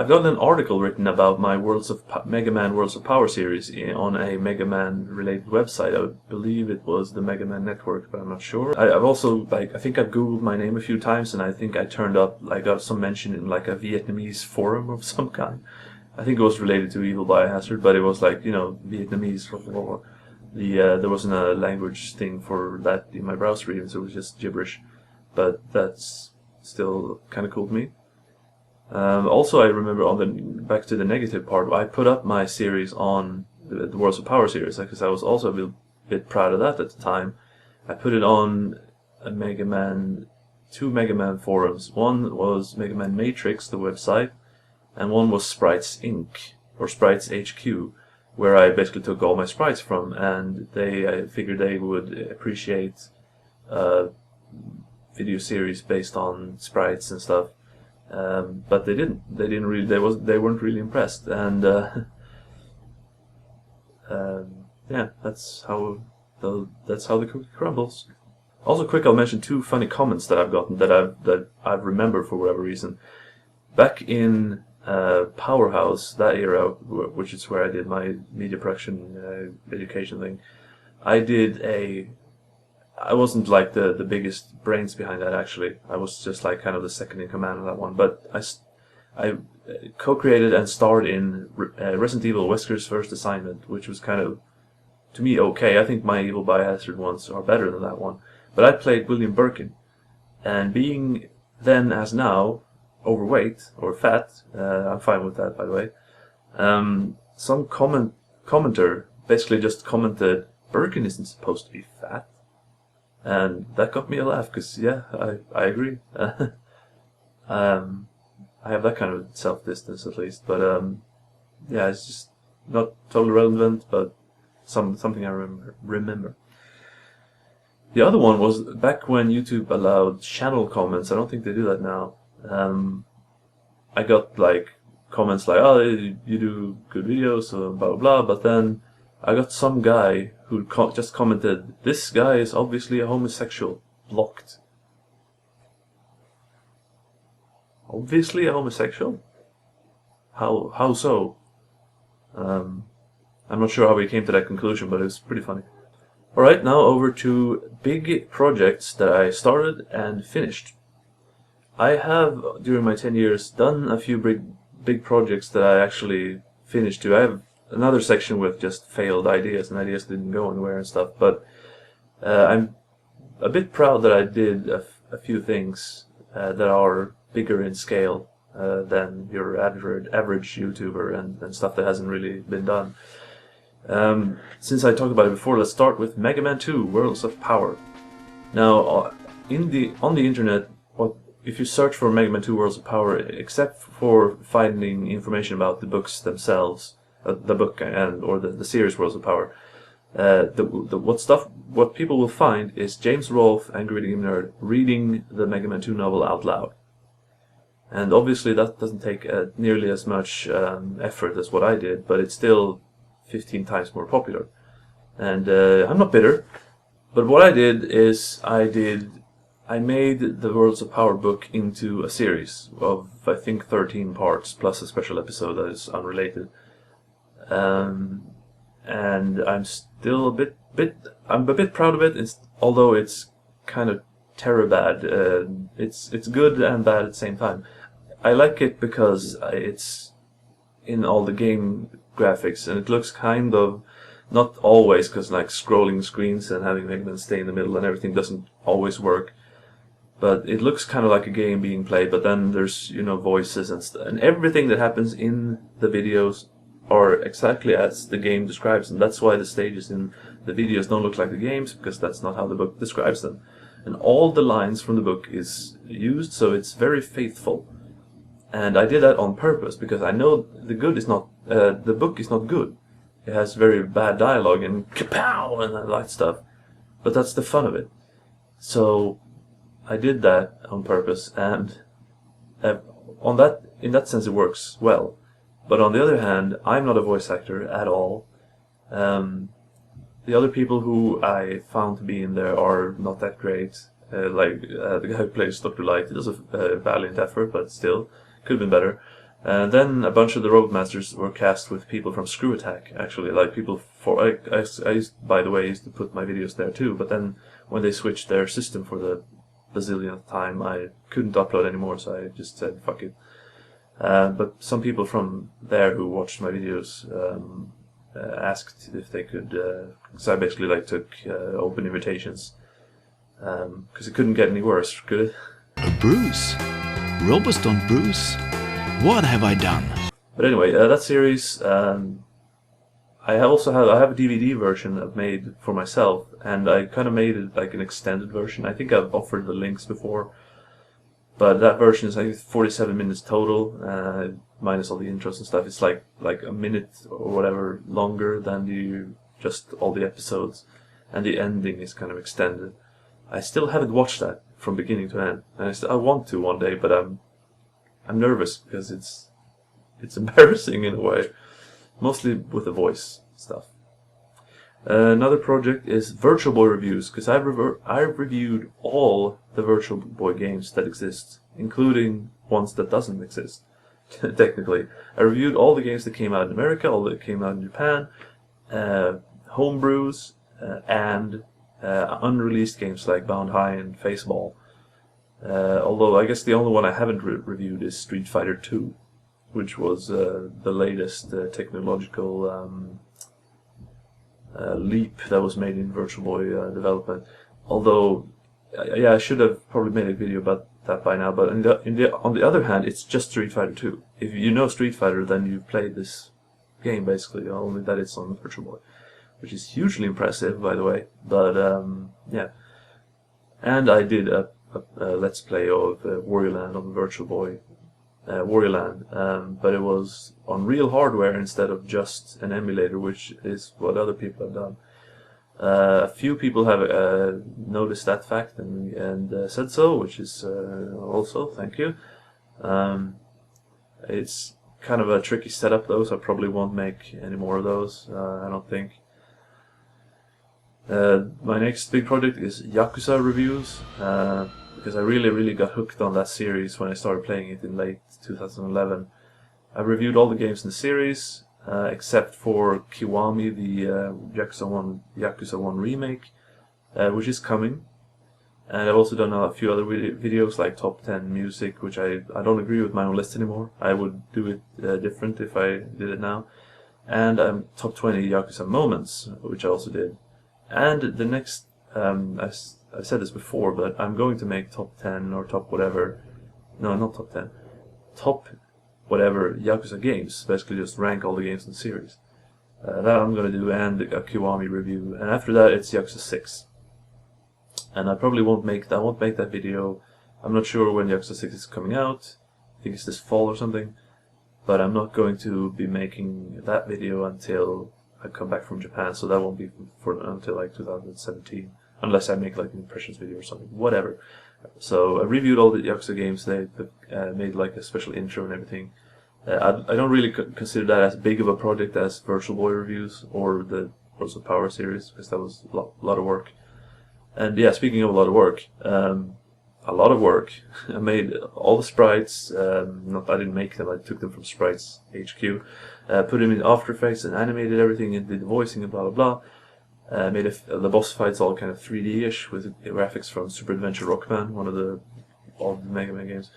I've got an article written about my Mega Man Worlds of Power series on a Mega Man related website. I believe it was the Mega Man Network, but I'm not sure. I've also, I think I've Googled my name a few times, and I think I got some mention in like a Vietnamese forum of some kind. I think it was related to Evil Biohazard, but it was like, Vietnamese. There wasn't a language thing for that in my browser even, so it was just gibberish. But that's still kind of cool to me. Also, I remember back to the negative part, I put up my series on the Worlds of Power series because I was also a bit proud of that at the time. I put it on two Mega Man forums. One was Mega Man Matrix, the website, and one was Sprites Inc. or Sprites HQ, where I basically took all my sprites from, and I figured they would appreciate video series based on sprites and stuff. But they didn't. They didn't really. They weren't really impressed, and yeah, that's how the cookie crumbles. Also, quick, I'll mention two funny comments that I've gotten that I've remembered for whatever reason. Back in Powerhouse, that era, which is where I did my media production education thing, I wasn't like the biggest brains behind that, actually. I was just like kind of the second in command on that one. But I co-created and starred in Resident Evil Wesker's First Assignment, which was kind of, to me, okay. I think my Evil Biohazard ones are better than that one. But I played William Birkin, and being then as now overweight or fat, I'm fine with that, by the way. Some commenter basically just commented, "Birkin isn't supposed to be fat." And that got me a laugh, because, yeah, I agree. I have that kind of self-distance, at least. But, yeah, it's just not totally relevant, but something I remember. The other one was back when YouTube allowed channel comments. I don't think they do that now. I got, like, comments like, "Oh, you do good videos," so blah, blah, blah. But then I got some guy who just commented, "This guy is obviously a homosexual." Blocked. Obviously a homosexual? How so? I'm not sure how we came to that conclusion, but it was pretty funny. Alright, now over to big projects that I started and finished. I have, during my 10 years, done a few big projects that I actually finished too. I have another section with just failed ideas and ideas that didn't go anywhere and stuff, but I'm a bit proud that I did a few things that are bigger in scale than your average YouTuber and stuff that hasn't really been done. Since I talked about it before, let's start with Mega Man 2 Worlds of Power. Now, on the internet, if you search for Mega Man 2 Worlds of Power, except for finding information about the books themselves, the book or the series Worlds of Power, what people will find is James Rolfe and Greedy Game Nerd reading the Mega Man 2 novel out loud. And obviously that doesn't take nearly as much effort as what I did, but it's still 15 times more popular. And I'm not bitter, but what I did is I made the Worlds of Power book into a series of, I think, 13 parts, plus a special episode that is unrelated. And I'm still a bit proud of it, although it's kind of terror bad. It's good and bad at the same time. I like it because it's in all the game graphics, and it looks kind of, not always, because like scrolling screens and having Mega Man stay in the middle and everything doesn't always work, but it looks kind of like a game being played. But then there's voices and everything that happens in the videos are exactly as the game describes them. That's why the stages in the videos don't look like the games, because that's not how the book describes them. And all the lines from the book is used, so it's very faithful. And I did that on purpose, because I know the book is not good. It has very bad dialogue and kapow and all that stuff. But that's the fun of it. So I did that on purpose, and in that sense it works well. But on the other hand, I'm not a voice actor at all. The other people who I found to be in there are not that great. The guy who plays Dr. Light, he does a valiant effort, but still, could have been better. Then a bunch of the Robot Masters were cast with people from Screw Attack, actually, like people for I used, by the way, used to put my videos there too. But then when they switched their system for the bazillionth time, I couldn't upload anymore, so I just said fuck it. But some people from there who watched my videos asked if they could, so I basically like took open invitations, because it couldn't get any worse, could it? Bruce? Roboston Bruce? What have I done? But anyway, that series, I have a DVD version I've made for myself, and I kind of made it like an extended version. I think I've offered the links before, but that version is, I think, 47 minutes total, minus all the intros and stuff. It's like a minute or whatever longer than just all the episodes, and the ending is kind of extended. I still haven't watched that from beginning to end, and I want to one day, but I'm nervous because it's embarrassing in a way, mostly with the voice stuff. Another project is Virtual Boy reviews, because I've reviewed all the Virtual Boy games that exist, including ones that doesn't exist. Technically, I reviewed all the games that came out in America, all that came out in Japan, homebrews, and unreleased games like Bound High and Faceball. Although I guess the only one I haven't reviewed is Street Fighter 2, which was the latest technological leap that was made in Virtual Boy development. Although, yeah, I should have probably made a video about that by now. But on the other hand, it's just Street Fighter 2. If you know Street Fighter, then you've played this game basically. Only that it's on Virtual Boy, which is hugely impressive, by the way. But yeah, and I did a Let's Play of Wario Land on Virtual Boy. Wario Land, but it was on real hardware instead of just an emulator, which is what other people have done. A few people have noticed that fact and said so, which is also thank you. It's kind of a tricky setup though, so I probably won't make any more of those, I don't think. My next big project is Yakuza reviews, because I really got hooked on that series when I started playing it in late 2011. I reviewed all the games in the series, except for Kiwami, the Yakuza 1 remake, which is coming. And I've also done a few other videos like Top 10 Music, which I don't agree with my own list anymore. I would do it different if I did it now. And Top 20 Yakuza Moments, which I also did. And the next, I said this before, but I'm going to make top 10 or top whatever. No, not top 10. Top whatever Yakuza games. Basically, just rank all the games in the series. That I'm going to do, and a Kiwami review. And after that, it's Yakuza 6. And I probably won't make that video. I'm not sure when Yakuza 6 is coming out. I think it's this fall or something. But I'm not going to be making that video until I come back from Japan. So that won't be until like 2017. Unless I make like an impressions video or something, whatever. So I reviewed all the Yakuza games. They made like a special intro and everything. I don't really consider that as big of a project as Virtual Boy reviews or the Rose of Power series, because that was a lot of work. And yeah, speaking of a lot of work, I made all the sprites. I didn't make them. I took them from Sprites HQ, put them in After Effects and animated everything and did the voicing and blah blah blah. Made the boss fights all kind of 3D-ish with graphics from Super Adventure Rockman, one of the old Mega Man games.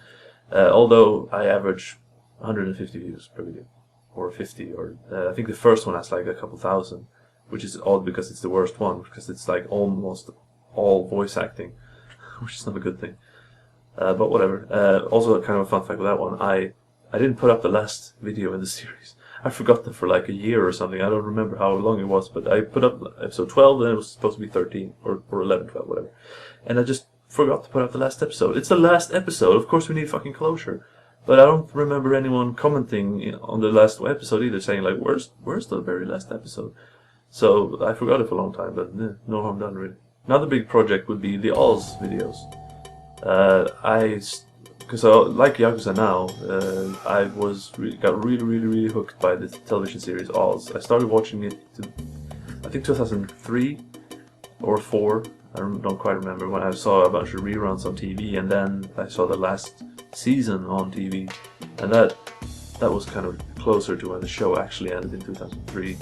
Although I average 150 views per video, or 50, or I think the first one has like a couple thousand, which is odd because it's the worst one, because it's like almost all voice acting, which is not a good thing. But whatever. Also, kind of a fun fact with that one, I didn't put up the last video in the series. I forgot them for like a year or something. I don't remember how long it was, but I put up episode 12, and it was supposed to be 13, or 11, 12, whatever. And I just forgot to put up the last episode. It's the last episode. Of course we need fucking closure. But I don't remember anyone commenting on the last episode either, saying like, where's the very last episode? So I forgot it for a long time, but no harm done really. Another big project would be the Oz videos. Because like Yakuza now, I got really hooked by the television series Oz. I started watching it, I think 2003 or 4. I don't quite remember, when I saw a bunch of reruns on TV, and then I saw the last season on TV, and that that was kind of closer to when the show actually ended in 2003.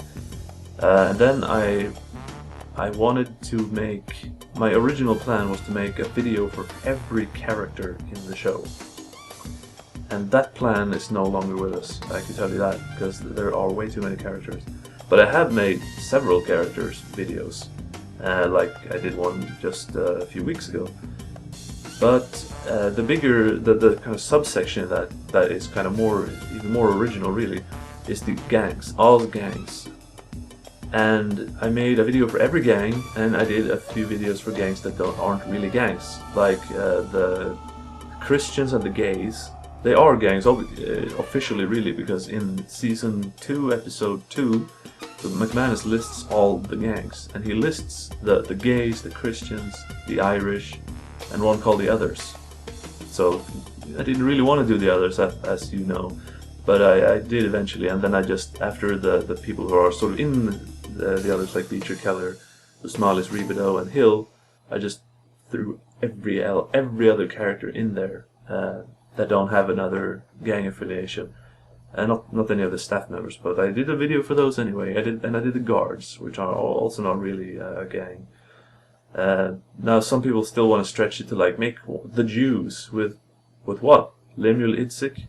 And then I wanted to make, my original plan was to make a video for every character in the show. And that plan is no longer with us, I can tell you that, because there are way too many characters. But I have made several characters videos, like I did one just a few weeks ago. But the bigger, the kind of subsection that is kind of even more original really, is the gangs, all the gangs. And I made a video for every gang, and I did a few videos for gangs that aren't really gangs, like the Christians and the gays. They are gangs officially, really, because in season 2, episode 2, McManus lists all the gangs, and he lists the gays, the Christians, the Irish, and one called the Others. So I didn't really want to do the Others, as you know, but I did eventually, and then I just, after the people who are sort of in the Others, like Beecher, Keller, the Smallis, Rebideau, and Hill, I just threw every other character in there that don't have another gang affiliation, and not any of the staff members. But I did a video for those anyway. I did the guards, which are also not really a gang. Now some people still want to stretch it to like make the Jews with what? Lemuel Idzik?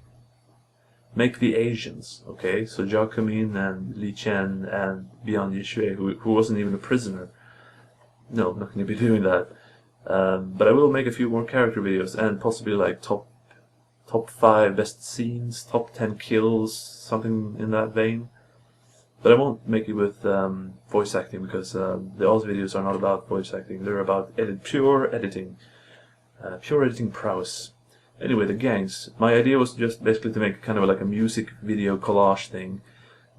Make the Asians, okay? So Jacquemin and Li Chen and Bian Yishui, who wasn't even a prisoner. No, I'm not going to be doing that. But I will make a few more character videos, and possibly like top 5 best scenes, top 10 kills, something in that vein. But I won't make it with voice acting, because the Oz videos are not about voice acting. They're about pure editing prowess. Anyway, the gangs. My idea was just basically to make kind of like a music video collage thing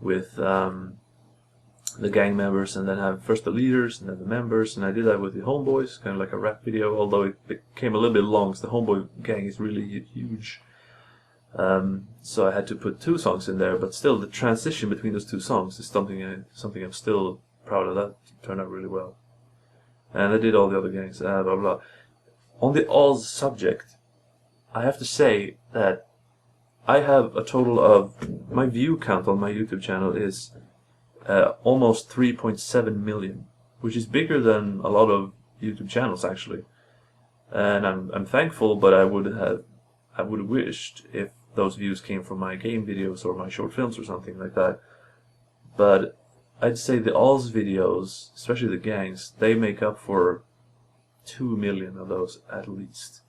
with the gang members, and then have first the leaders and then the members, and I did that with the Homeboys, kind of like a rap video, although it became a little bit long because the Homeboy gang is really huge. So I had to put 2 songs in there, but still the transition between those 2 songs is something I'm still proud of. That turned out really well. And I did all the other gangs, blah blah. On the Oz subject, I have to say that I have a total of, my view count on my YouTube channel is almost 3.7 million, which is bigger than a lot of YouTube channels actually. And I'm thankful, but I would have wished if those views came from my game videos or my short films or something like that. But I'd say the Oz videos, especially the gangs, they make up for 2 million of those at least.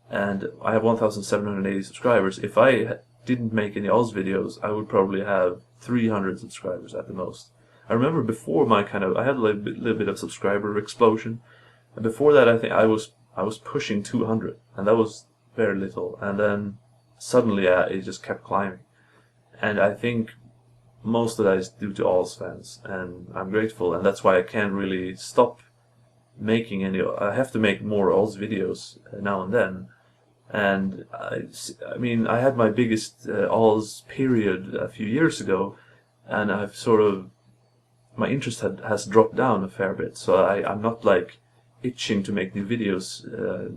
And I have 1,780 subscribers. If I didn't make any Oz videos, I would probably have 300 subscribers at the most. I remember before I had a little bit of subscriber explosion, and before that I think I was pushing 200, and that was very little. And then suddenly it just kept climbing, and I think most of that is due to Oz fans, and I'm grateful, and that's why I can't really stop making any. I have to make more Oz videos now and then. And I mean, I had my biggest Oz period a few years ago, and I've sort of, my interest has dropped down a fair bit, so I'm not like itching to make new videos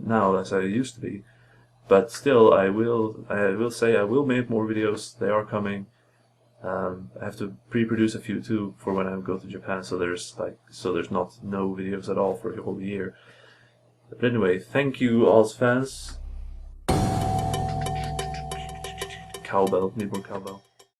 now as I used to be. But still, I will say I will make more videos. They are coming. I have to pre-produce a few too for when I go to Japan, so there's not no videos at all for the whole year. But anyway, thank you Oz fans. Cowbell, need more cowbell.